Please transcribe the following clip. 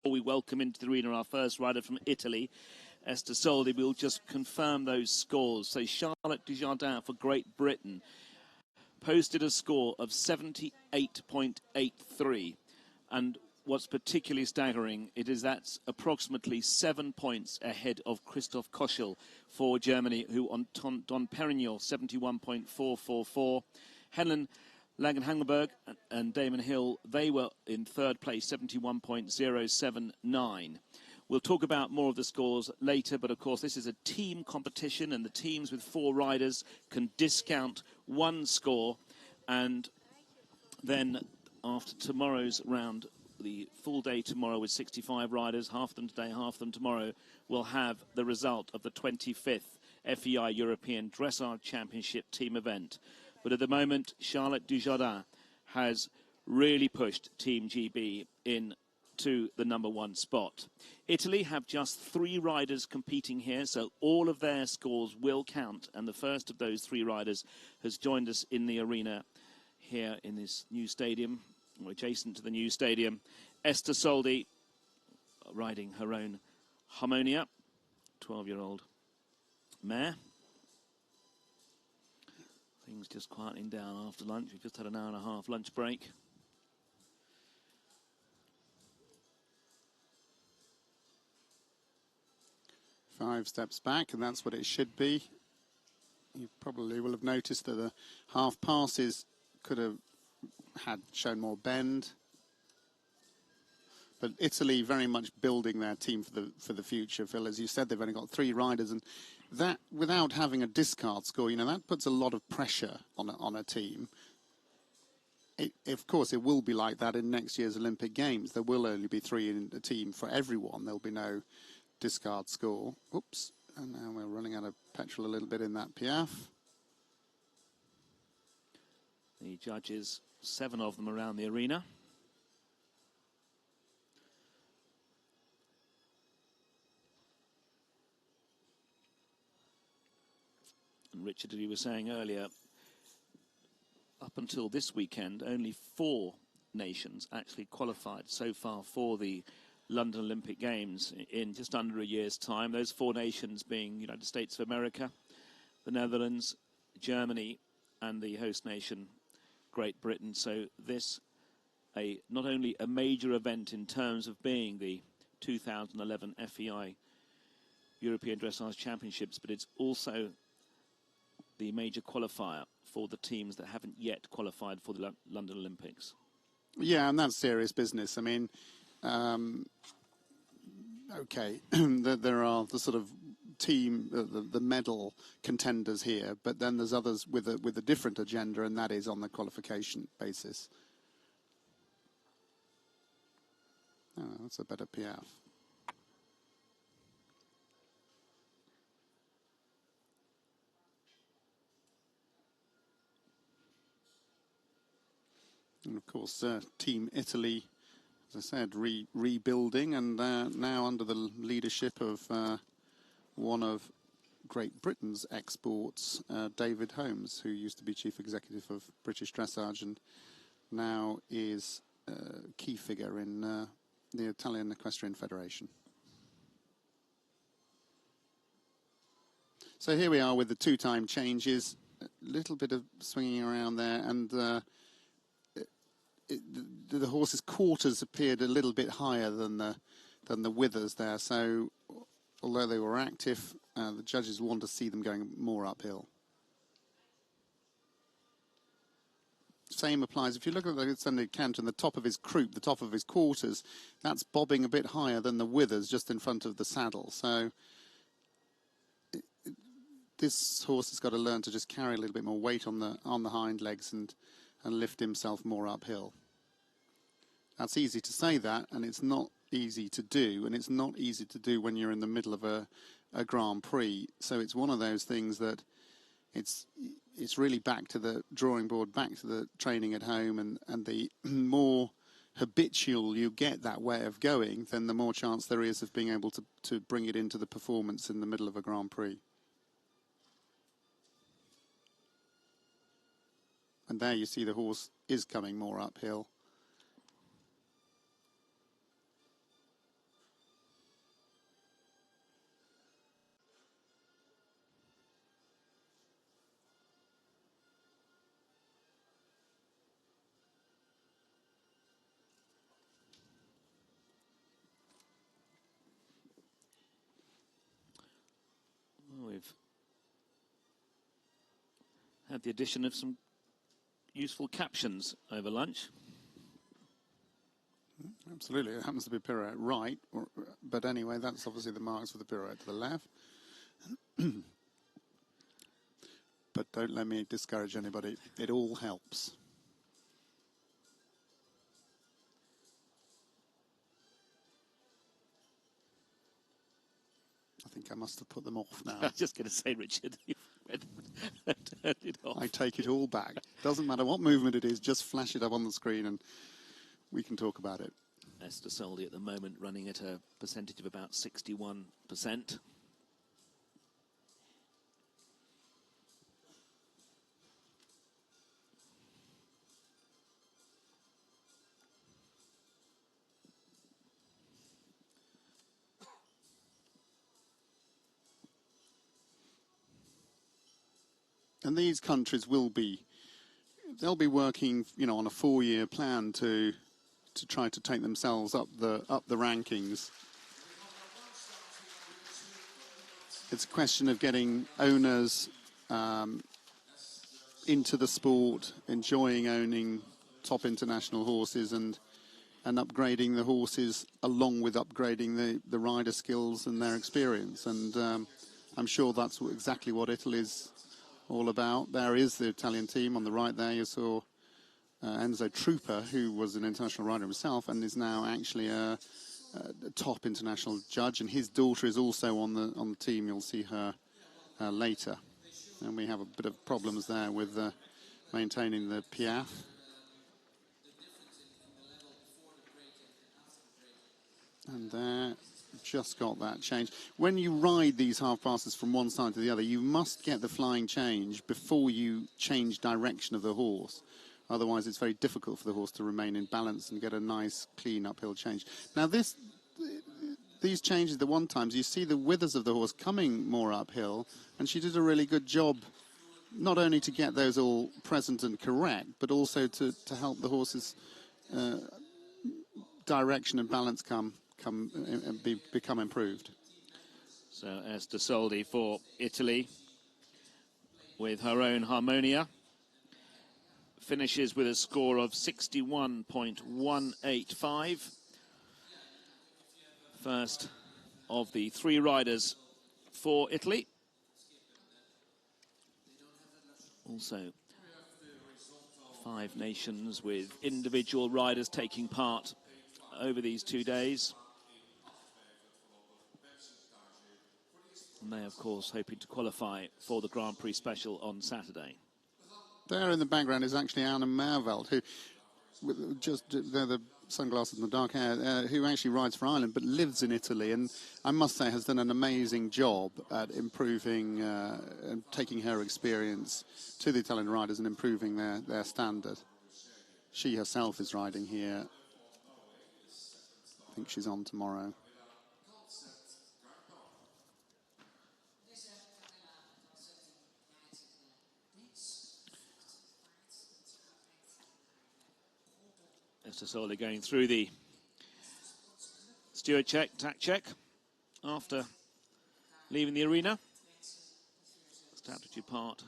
We welcome into the arena our first rider from Italy, Ester Soldi. We'll just confirm those scores. So Charlotte Dujardin for Great Britain posted a score of 78.83. And what's particularly staggering, it is that's approximately 7 points ahead of Christoph Koschel for Germany, who on Don Perignon, 71.444. Helen Langenhangenberg and Damon Hill, they were in third place, 71.079. We'll talk about more of the scores later, but of course this is a team competition and the teams with 4 riders can discount 1 score. And then after tomorrow's round, the full day tomorrow with 65 riders, half them today, half them tomorrow, we'll have the result of the 25th FEI European Dressage Championship team event. But at the moment, Charlotte Dujardin has really pushed Team GB into the #1 spot. Italy have just 3 riders competing here, so all of their scores will count. And the first of those 3 riders has joined us in the arena here in this new stadium, or adjacent to the new stadium. Ester Soldi, riding her own Harmonia, 12-year-old mare. Things just quieting down after lunch. We've just had an hour-and-a-half lunch break. Five steps back, and that's what it should be. You probably will have noticed that the half passes could have shown more bend. But Italy very much building their team for the future. Phil, as you said, they've only got 3 riders, and that, without having a discard score, you know, that puts a lot of pressure on a team. Of course, it will be like that in next year's Olympic Games. There will only be 3 in a team for everyone. There'll be no discard score. Oops, and now we're running out of petrol a little bit in that Piaf. The judges, 7 of them around the arena. And Richard, as you were saying earlier, up until this weekend, only 4 nations actually qualified so far for the London Olympic Games in just under a year's time. Those 4 nations being United States of America, the Netherlands, Germany, and the host nation, Great Britain. So this, not only a major event in terms of being the 2011 FEI European Dressage Championships, but it's also the major qualifier for the teams that haven't yet qualified for the London Olympics. Yeah, and that's serious business. I mean, okay, there are the sort of team, the medal contenders here, but then there's others with a different agenda, and that is on the qualification basis. Oh, that's a better Piaf. And of course, Team Italy, as I said, rebuilding, and now under the leadership of one of Great Britain's exports, David Holmes, who used to be Chief Executive of British Dressage and now is a key figure in the Italian Equestrian Federation. So here we are with the 2-time changes, a little bit of swinging around there, and the horse's quarters appeared a little bit higher than the withers there. So although they were active, the judges want to see them going more uphill. Same applies. If you look at the Sunday Canton, the top of his croup, the top of his quarters, that's bobbing a bit higher than the withers just in front of the saddle. So this horse has got to learn to just carry a little bit more weight on the hind legs and lift himself more uphill. That's easy to say that, and it's not easy to do, and it's not easy to do when you're in the middle of a Grand Prix. So it's one of those things that it's really back to the drawing board, back to the training at home, and the more habitual you get that way of going, then the more chance there is of being able to bring it into the performance in the middle of a Grand Prix. And there you see the horse is coming more uphill. had the addition of some useful captions over lunch. Absolutely, it happens to be pirouette right, but anyway, that's obviously the marks for the pirouette to the left. But don't let me discourage anybody. It all helps. I think I must have put them off now. I was just going to say, Richard, you've turned it off. I take it all back. Doesn't matter what movement it is, just flash it up on the screen and we can talk about it. Ester Soldi at the moment running at a percentage of about 61%. And these countries they'll be working, on a 4-year plan to try to take themselves up the rankings. It's a question of getting owners into the sport, enjoying owning top international horses, and upgrading the horses along with upgrading the rider skills and their experience. And I'm sure that's exactly what Italy's all about. There is the Italian team on the right there. You saw Enzo Trupper, who was an international rider himself and is now actually a top international judge, and his daughter is also on the team. You'll see her later. And we have a bit of problems there with maintaining the Piaf. And there, just got that change. When you ride these half passes from one side to the other, you must get the flying change before you change direction of the horse. Otherwise, it's very difficult for the horse to remain in balance and get a nice, clean uphill change. Now, these changes, the one times, you see the withers of the horse coming more uphill, and she did a really good job, not only to get those all present and correct, but also to help the horse's direction and balance become improved. So Ester Soldi for Italy with her own Harmonia finishes with a score of 61.185. First of the 3 riders for Italy. Also 5 nations with individual riders taking part over these 2 days. And they, of course, hoping to qualify for the Grand Prix Special on Saturday. There in the background is actually Anna Merveld, who, they're the sunglasses and the dark hair, who actually rides for Ireland but lives in Italy, and I must say has done an amazing job at improving and taking her experience to the Italian riders and improving their standard. She herself is riding here. I think she's on tomorrow. Ester Soldi going through the steward check, tack check after leaving the arena. Stamp to depart